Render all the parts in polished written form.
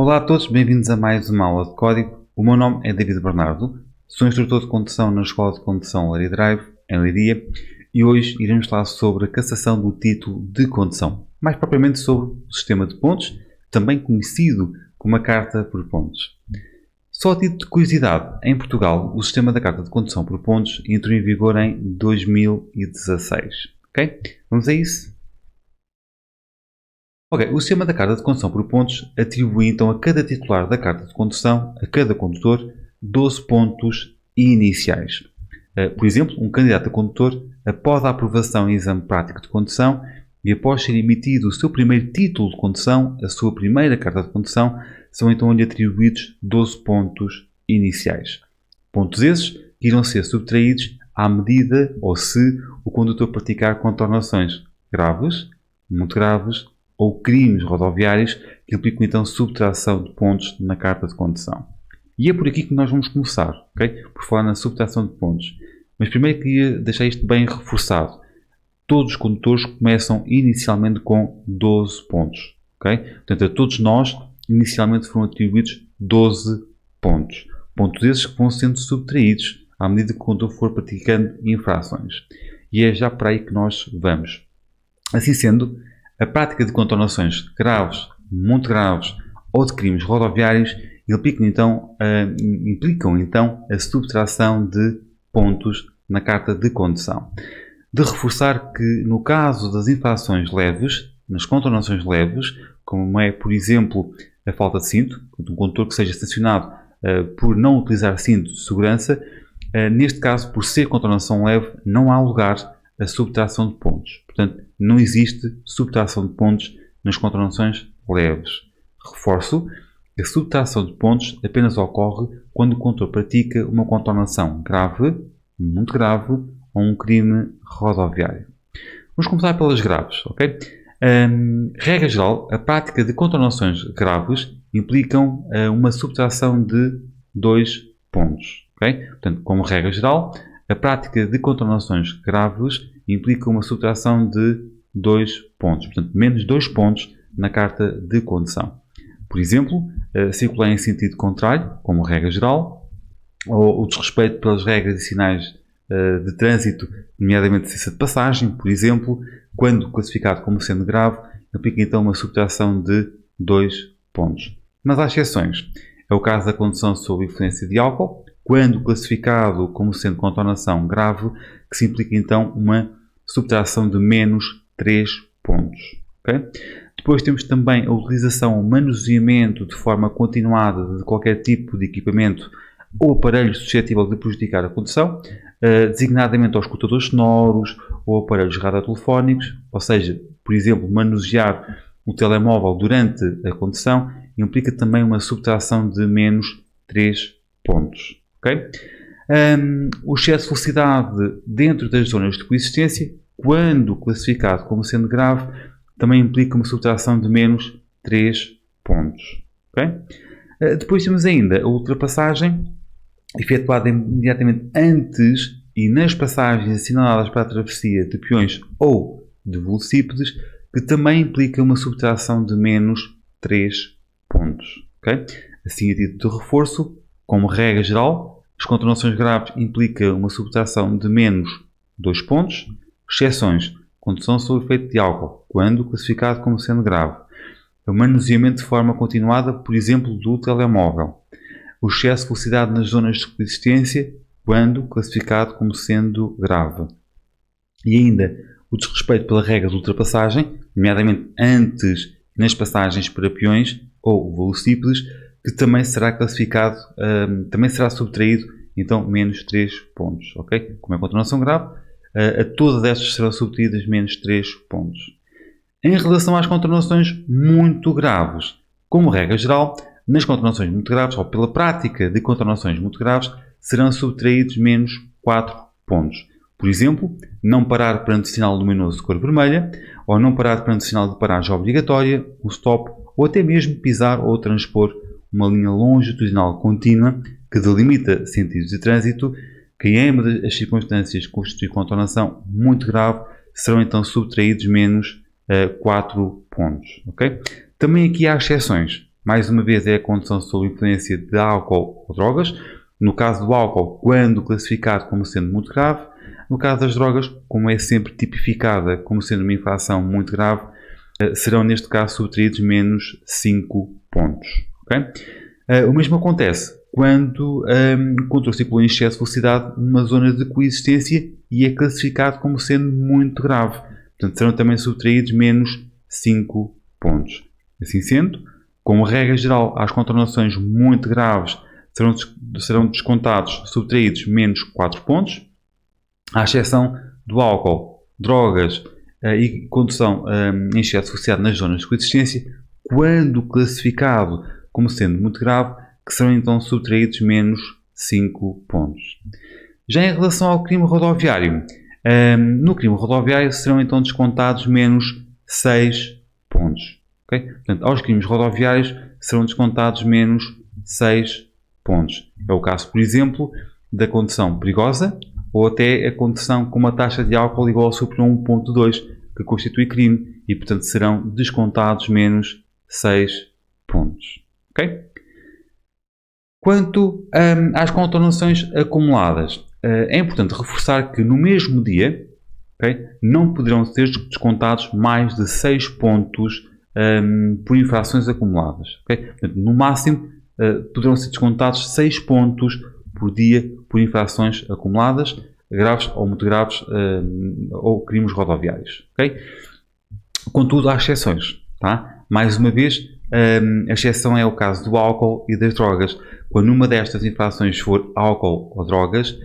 Olá a todos, bem-vindos a mais uma aula de código. O meu nome é David Bernardo, sou instrutor de condução na Escola de Condução Leiria Drive, em Leiria, e hoje iremos falar sobre a cassação do título de condução, mais propriamente sobre o sistema de pontos, também conhecido como a carta por pontos. Só a título de curiosidade, em Portugal, o sistema da carta de condução por pontos entrou em vigor em 2016. Ok? Vamos a isso? Ok, o sistema da carta de condução por pontos atribui então a cada titular da carta de condução, a cada condutor, 12 pontos iniciais. Por exemplo, um candidato a condutor, após a aprovação em exame prático de condução e após ser emitido o seu primeiro título de condução, a sua primeira carta de condução, são então-lhe atribuídos 12 pontos iniciais. Pontos esses que irão ser subtraídos à medida ou se o condutor praticar contornações graves, muito graves, ou crimes rodoviários que implicam então subtração de pontos na carta de condução. E é por aqui que nós vamos começar, ok? Por falar na subtração de pontos. Mas primeiro queria deixar isto bem reforçado. Todos os condutores começam inicialmente com 12 pontos, ok? Portanto, a todos nós inicialmente foram atribuídos 12 pontos. Pontos esses que vão sendo subtraídos à medida que o condutor for praticando infrações. E é já para aí que nós vamos. Assim sendo, a prática de contornações graves, muito graves ou de crimes rodoviários implicam então a subtração de pontos na carta de condução. De reforçar que no caso das infrações leves, nas contornações leves, como é, por exemplo, a falta de cinto, um condutor que seja sancionado por não utilizar cinto de segurança, neste caso, por ser contornação leve, não há lugar a subtração de pontos. Portanto, não existe subtração de pontos nas contornações leves. Reforço que a subtração de pontos apenas ocorre quando o condutor pratica uma contornação grave, muito grave, ou um crime rodoviário. Vamos começar pelas graves, ok? Regra geral, a prática de contornações graves implicam uma subtração de 2 pontos, ok? Portanto, como regra geral, a prática de contornações graves implica uma subtração de 2 pontos, portanto, menos 2 pontos na carta de condução. Por exemplo, circular em sentido contrário, como regra geral, ou o desrespeito pelas regras e sinais de trânsito, nomeadamente licença de passagem, por exemplo, quando classificado como sendo grave, implica então uma subtração de 2 pontos. Mas há exceções. É o caso da condução sob influência de álcool, quando classificado como sendo contornação grave, que se implica então uma subtração de menos 3 pontos. Okay? Depois temos também a utilização ou manuseamento de forma continuada de qualquer tipo de equipamento ou aparelho suscetível de prejudicar a condução, designadamente aos escutadores sonoros ou aparelhos radiotelefónicos, ou seja, por exemplo, manusear o telemóvel durante a condução implica também uma subtração de menos 3 pontos. Okay? O excesso de velocidade dentro das zonas de coexistência, quando classificado como sendo grave, também implica uma subtração de menos 3 pontos. Okay? Depois temos ainda a ultrapassagem, efetuada imediatamente antes e nas passagens assinaladas para a travessia de peões ou de velocípedes, que também implica uma subtração de menos 3 pontos. Okay? Assim, a título de reforço, como regra geral, as contornações graves implicam uma subtração de menos 2 pontos, exceções, condução sob efeito de álcool, quando classificado como sendo grave, o manuseamento de forma continuada, por exemplo, do telemóvel, o excesso de velocidade nas zonas de coexistência, quando classificado como sendo grave, e ainda o desrespeito pela regra de ultrapassagem, nomeadamente antes e nas passagens para peões ou velocípedes, que também será classificado, também será subtraído, então, menos 3 pontos, ok? Como é contornação grave, a todas estas serão subtraídas menos 3 pontos. Em relação às contornações muito graves, como regra geral, nas contornações muito graves, ou pela prática de contornações muito graves, serão subtraídos menos 4 pontos. Por exemplo, não parar perante o sinal luminoso de cor vermelha, ou não parar perante o sinal de paragem obrigatória, o stop, ou até mesmo pisar ou transpor uma linha longitudinal contínua que delimita sentidos de trânsito, que em ambas as circunstâncias constitui contornação muito grave, serão então subtraídos menos 4 pontos. Okay? Também aqui há exceções. mais uma vez, é a condução sob influência de álcool ou drogas. No caso do álcool, quando classificado como sendo muito grave. No caso das drogas, como é sempre tipificada como sendo uma infração muito grave, serão neste caso subtraídos menos 5 pontos. Okay? O mesmo acontece quando o condutor circula em excesso de velocidade numa zona de coexistência e é classificado como sendo muito grave. Portanto, serão também subtraídos menos 5 pontos. Assim sendo, como regra geral, às contornações muito graves serão descontados, subtraídos menos 4 pontos, à exceção do álcool, drogas e condução em excesso de velocidade nas zonas de coexistência, quando classificado como sendo muito grave, que serão então subtraídos menos 5 pontos. Já em relação ao crime rodoviário, no crime rodoviário serão então descontados menos 6 pontos. Okay? Portanto, aos crimes rodoviários serão descontados menos 6 pontos. É o caso, por exemplo, da condução perigosa ou até a condução com uma taxa de álcool igual ou superior a 1.2, que constitui crime, e portanto serão descontados menos 6 pontos. Okay? Quanto às contornações acumuladas, é importante reforçar que no mesmo dia, okay, não poderão ser descontados mais de 6 pontos por infrações acumuladas. Okay? Portanto, no máximo, poderão ser descontados 6 pontos por dia por infrações acumuladas, graves ou muito graves, ou crimes rodoviários. Okay? Contudo, há exceções. Tá? Mais uma vez, a exceção é o caso do álcool e das drogas. Quando uma destas infrações for álcool ou drogas,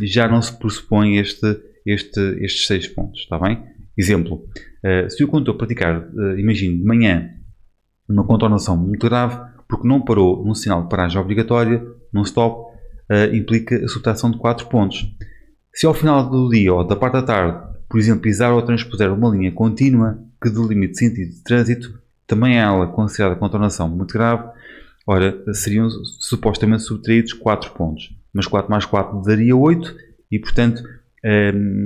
já não se pressupõe estes 6 pontos. Está bem? Exemplo, se o condutor praticar, imagine, de manhã, uma contornação muito grave, porque não parou num sinal de paragem obrigatória, num stop, implica a subtração de 4 pontos. Se ao final do dia ou da parte da tarde, por exemplo, pisar ou transpuser uma linha contínua que delimite sentido de trânsito, também é ela considerada contornação muito grave, ora, seriam supostamente subtraídos 4 pontos. Mas 4 mais 4 daria 8 e, portanto,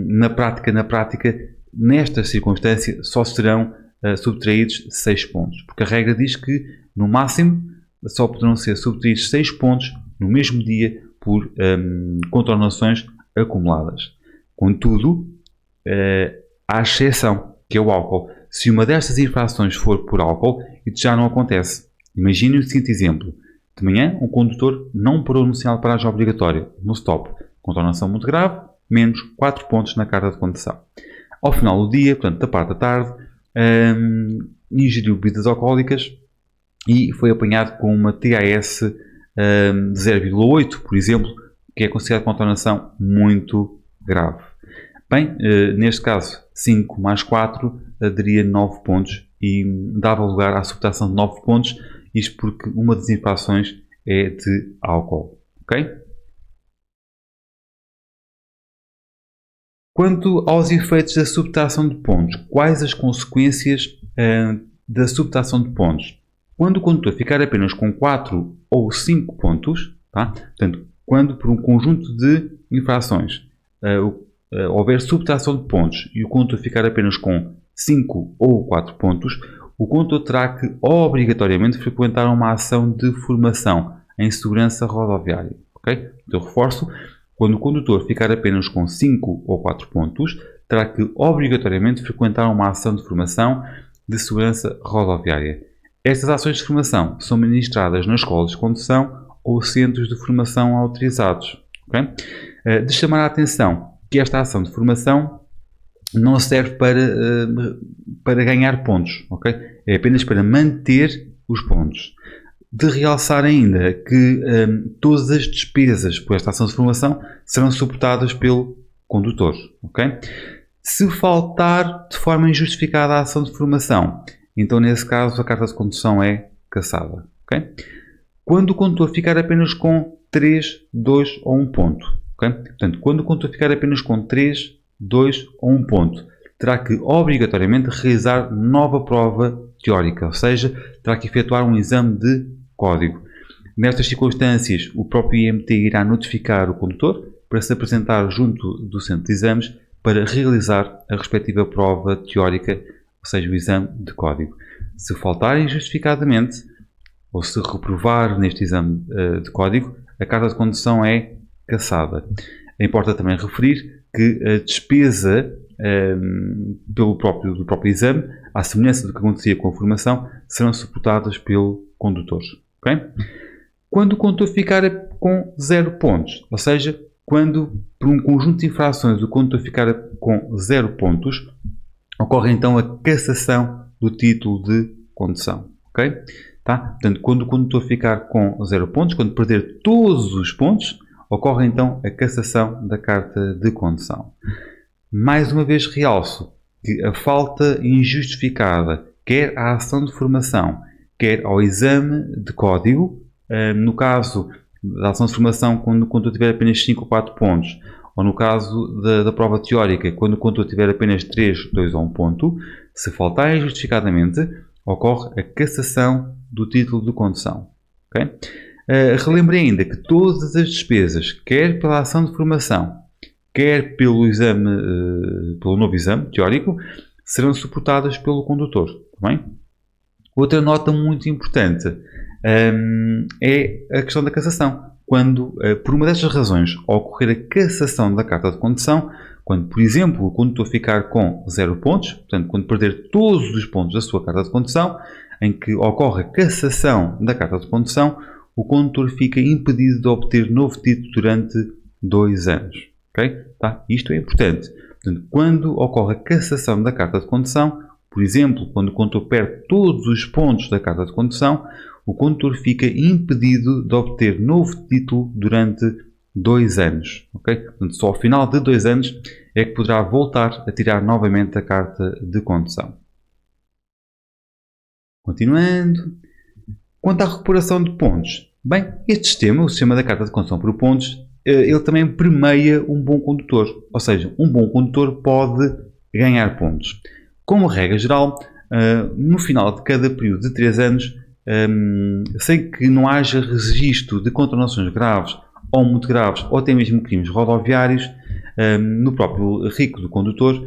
na prática, nesta circunstância, só serão subtraídos 6 pontos. Porque a regra diz que, no máximo, só poderão ser subtraídos 6 pontos no mesmo dia por contornações acumuladas. Contudo, há exceção, que é o álcool. Se uma destas infrações for por álcool, isso já não acontece. Imagine o seguinte exemplo. De manhã, um condutor não parou no sinal de paragem obrigatória, no stop. Contornação muito grave, menos 4 pontos na carta de condução. Ao final do dia, portanto, da parte da tarde, ingeriu bebidas alcoólicas e foi apanhado com uma TAS de 0,8, por exemplo, que é considerada contornação muito grave. Bem, neste caso, 5 mais 4 daria 9 pontos e dava lugar à subtração de 9 pontos, isto porque uma das infrações é de álcool. Okay? Quanto aos efeitos da subtração de pontos, quais as consequências da subtração de pontos? Quando o condutor ficar apenas com 4 ou 5 pontos, tá? Portanto, quando por um conjunto de infrações houver subtração de pontos e o condutor ficar apenas com 5 ou 4 pontos, o condutor terá que obrigatoriamente frequentar uma ação de formação em segurança rodoviária. Okay? Eu reforço, quando o condutor ficar apenas com 5 ou 4 pontos, terá que obrigatoriamente frequentar uma ação de formação de segurança rodoviária. Estas ações de formação são ministradas nas escolas de condução ou centros de formação autorizados. Okay? De chamar a atenção que esta ação de formação não serve para ganhar pontos, okay? É apenas para manter os pontos. De realçar ainda que todas as despesas por esta ação de formação serão suportadas pelo condutor. Okay? Se faltar de forma injustificada a ação de formação, então nesse caso a carta de condução é cassada. Okay? Quando o condutor ficar apenas com 3, 2 ou 1 ponto, okay? Portanto, quando o condutor ficar apenas com 3, 2 ou 1 ponto, terá que obrigatoriamente realizar nova prova teórica, ou seja, terá que efetuar um exame de código. Nestas circunstâncias, o próprio IMT irá notificar o condutor para se apresentar junto do centro de exames para realizar a respectiva prova teórica, ou seja, o exame de código. Se faltar injustificadamente, ou se reprovar neste exame de código, a carta de condução é cassada. Importa também referir que a despesa do próprio exame, à semelhança do que acontecia com a formação, serão suportadas pelo condutor. Okay? Quando o condutor ficar com 0 pontos, ou seja, quando por um conjunto de infrações o condutor ficar com 0 pontos, ocorre então a cassação do título de condução. Okay? Tá? Portanto, quando o condutor ficar com 0 pontos, quando perder todos os pontos, ocorre então a cassação da carta de condução. Mais uma vez realço que a falta injustificada, quer à ação de formação, quer ao exame de código, no caso da ação de formação, quando o condutor tiver apenas 5 ou 4 pontos, ou no caso da prova teórica, quando o condutor tiver apenas 3, 2 ou 1 ponto, se faltar injustificadamente, ocorre a cassação do título de condução. Okay? Relembre ainda que todas as despesas, quer pela ação de formação, quer pelo novo exame teórico, serão suportadas pelo condutor. Tá bem? Outra nota muito importante é a questão da cassação. Quando, por uma destas razões, ocorrer a cassação da carta de condução, quando, por exemplo, o condutor ficar com 0 pontos, portanto, quando perder todos os pontos da sua carta de condução, em que ocorre a cassação da carta de condução, o condutor fica impedido de obter novo título durante 2 anos. Okay? Tá? Isto é importante. Portanto, quando ocorre a cassação da carta de condução, por exemplo, quando o condutor perde todos os pontos da carta de condução, o condutor fica impedido de obter novo título durante 2 anos. Okay? Portanto, só ao final de 2 anos é que poderá voltar a tirar novamente a carta de condução. Continuando. Quanto à recuperação de pontos, bem, este sistema, o sistema da carta de condução por pontos, ele também permeia um bom condutor. Ou seja, um bom condutor pode ganhar pontos. Como regra geral, no final de cada período de 3 anos, sem que não haja registro de contravenções graves ou muito graves, ou até mesmo crimes rodoviários, no próprio RICO do condutor,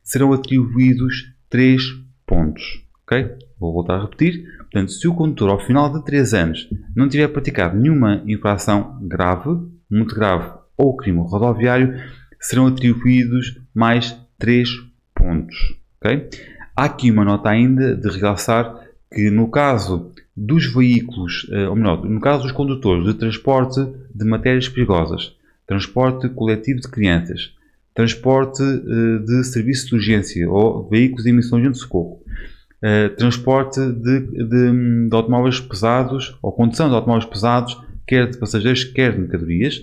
serão atribuídos 3 pontos. Okay? Vou voltar a repetir. Portanto, se o condutor ao final de 3 anos não tiver praticado nenhuma infração grave, muito grave ou crime rodoviário, serão atribuídos mais 3 pontos. Okay? Há aqui uma nota ainda de realçar que no caso dos veículos, ou melhor, no caso dos condutores de transporte de matérias perigosas, transporte coletivo de crianças, transporte de serviço de urgência ou veículos de emissão de socorro, transporte de automóveis pesados ou condução de automóveis pesados, quer de passageiros, quer de mercadorias,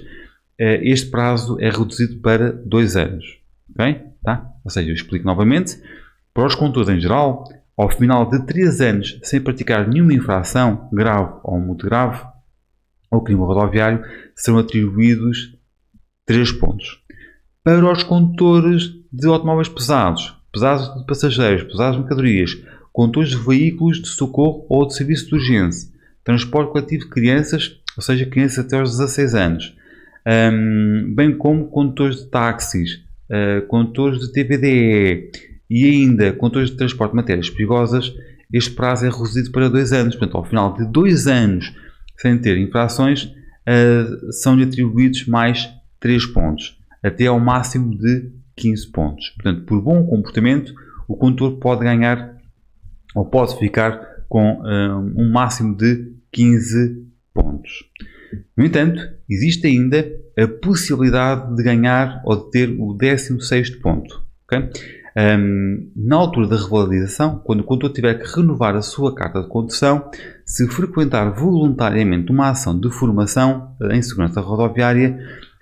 este prazo é reduzido para 2 anos. Okay? Tá? Ou seja, eu explico novamente, para os condutores em geral, ao final de 3 anos sem praticar nenhuma infração grave ou muito grave ou crime rodoviário, serão atribuídos 3 pontos. Para os condutores de automóveis pesados, pesados de passageiros, pesados de mercadorias, condutores de veículos de socorro ou de serviço de urgência, transporte coletivo de crianças, ou seja, crianças até aos 16 anos, bem como condutores de táxis, condutores de TVDE e ainda condutores de transporte de matérias perigosas, este prazo é reduzido para 2 anos. Portanto, ao final de 2 anos sem ter infrações, são-lhe atribuídos mais 3 pontos, até ao máximo de 15 pontos. Portanto, por bom comportamento, o condutor pode ganhar ou pode ficar com um máximo de 15 pontos. No entanto, existe ainda a possibilidade de ganhar ou de ter o 16º ponto. Okay? Na altura da revalorização, quando o condutor tiver que renovar a sua carta de condução, se frequentar voluntariamente uma ação de formação em segurança rodoviária,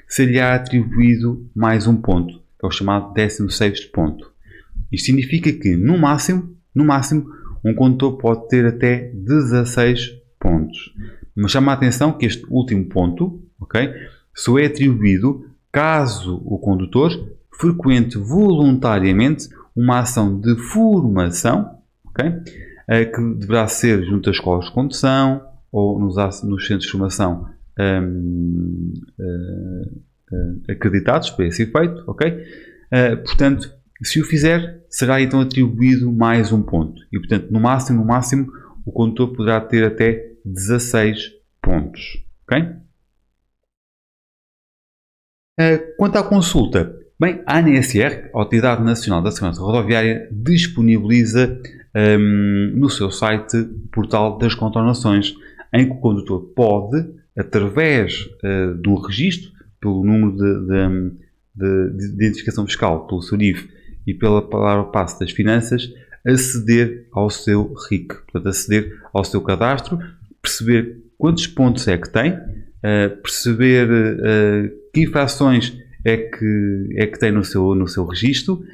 ser-lhe-á atribuído mais um ponto, que é o chamado 16º ponto. Isto significa que, no máximo, um condutor pode ter até 16 pontos. Mas chama a atenção que este último ponto, okay, só é atribuído caso o condutor frequente voluntariamente uma ação de formação, okay, que deverá ser junto às escolas de condução ou nos centros de formação acreditados para esse efeito. Okay? Portanto, se o fizer, será então atribuído mais um ponto. E, portanto, no máximo, o condutor poderá ter até 16 pontos. Okay? Quanto à consulta, bem, a ANSR, a Autoridade Nacional da Segurança Rodoviária, disponibiliza no seu site o portal das contornações, em que o condutor pode, através de um registro, pelo número de identificação fiscal, pelo seu NIF e pela palavra-passe das finanças, aceder ao seu RIC, portanto, aceder ao seu cadastro, perceber quantos pontos é que tem, perceber que infrações é que tem no seu registro,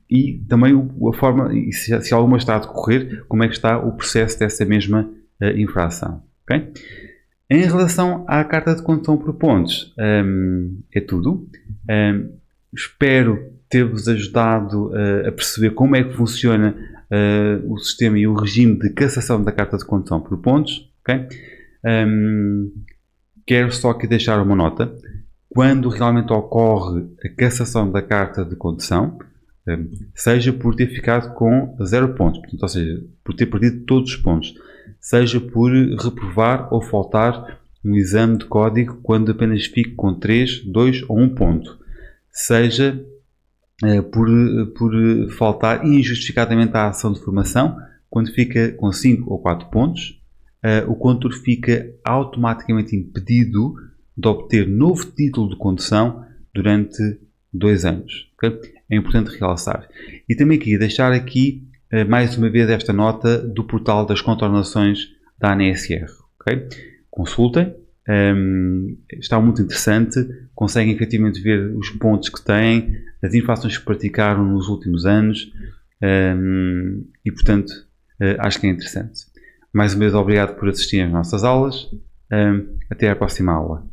e também a forma, e se alguma está a decorrer, como é que está o processo dessa mesma infração. Okay? Em relação à carta de condução por pontos, é tudo. Espero ter-vos ajudado a perceber como é que funciona o sistema e o regime de cassação da carta de condução por pontos. Okay? Quero só aqui deixar uma nota. Quando realmente ocorre a cassação da carta de condução, seja por ter ficado com 0 pontos, portanto, ou seja, por ter perdido todos os pontos, seja por reprovar ou faltar um exame de código quando apenas fique com 3, 2 ou 1 ponto, seja por faltar injustificadamente à ação de formação, quando fica com 5 ou 4 pontos, o condutor fica automaticamente impedido de obter novo título de condução durante 2 anos. Okay? É importante realçar. E também queria deixar aqui mais uma vez esta nota do portal das contornações da ANSR. Okay? Consultem, está muito interessante, conseguem efetivamente ver os pontos que têm, as infrações que praticaram nos últimos anos, e portanto acho que é interessante. Mais uma vez, obrigado por assistir às nossas aulas. Até à próxima aula.